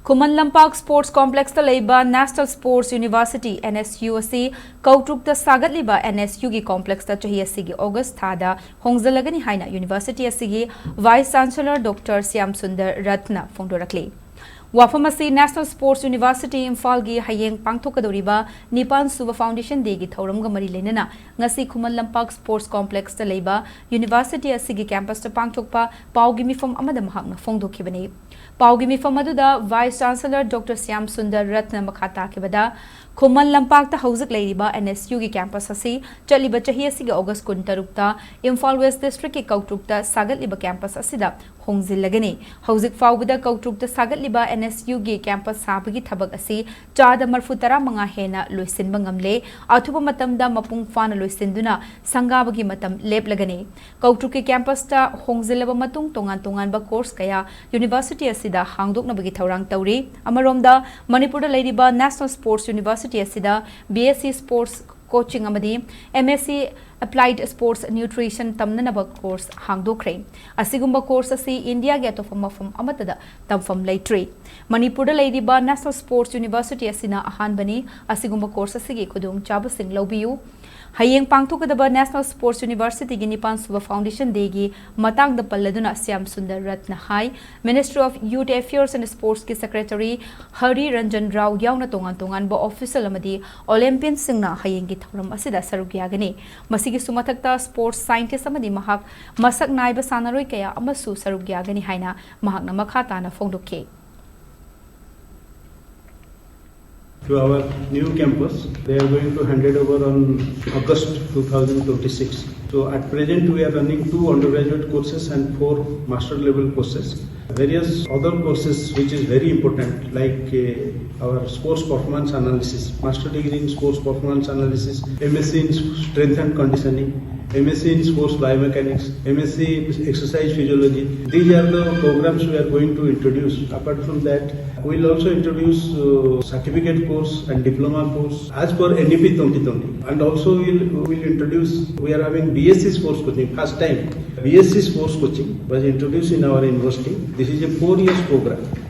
Kuman Lampak Sports Complex ta leiba National Sports University NSU asi Koutruk ta Sagatliba NSU gi complex ta chahi asigi August thada Hongjillagani haina University asigi Vice Chancellor Dr. Syam Sundar Ratna phongdorakli. Wafamasi National Sports University Imphal gi hayeng pangthokadoriba Nipan Suba Foundation Day gi thauramga mari lenana ngasi Kuman Lampak Sports Complex ta leiba University asigi campus ta pangthokpa paugi mifam amada mahakna phongdokhibani. Paugi mifam aduda Vice Chancellor Dr. Syam Sundar Ratna makhata kibada Kuman Lampak ta hauzik leiba NSU gi campus asi chaliba chahi asigi August 13 ta Imphal West District ki Koutruk ta Sagatliba campus asida Hongjillagani hauzik faubada Koutruk ta Sagatliba NSU gi campus sabagi thabak asi chada marfutara manga hena loisinba ngamle athuba matamda mapung fana loisinduna sangabagi matam leplagani Koutruk ki campus ta Hongjillaba matung tongan ba course kaya University asida hangdoknabagi thaurang tauri amaromda Manipur da leiriba National Sports University asida BSc Sports Coaching amadi MSc Applied Sports Nutrition tamnanaba course hangdokre asigumba course asi India ge atofam fam amatada tamfam leitri Manipur da leiriba National Sports University asina ahanbani asigumba course asigi khudung chaba sing lobiyu hayeng pangthokadaba National Sports University gi Nipan Suba Foundation Day gi matang da palladuna Syam Sundar Ratna hai Ministry of Youth Affairs and Sports ki Secretary Hari Ranjan Rao yauna tongan ba official amadi Olympian singna hayeng gi thauram asida sarugyagani masigi sumathakta sports scientist amadi mahak masak naiba sanaroi kaya amasu sarugyagani haina mahakna makhata na phongdokhe. To our new campus, they are going to hand it over on August 2026. So at present we are running 2 undergraduate courses and 4 master level courses. Various other courses which is very important like our sports performance analysis, master degree in sports performance analysis, MSc in strength and conditioning, MSc in sports biomechanics, MSc in exercise physiology. These are the programs we are going to introduce. Apart from that, we will also introduce certificate course and diploma course as per NEP 2020. And also we will introduce, we are having BSc sports coaching. First time BSc sports coaching was introduced in our university. This is a 4 years program.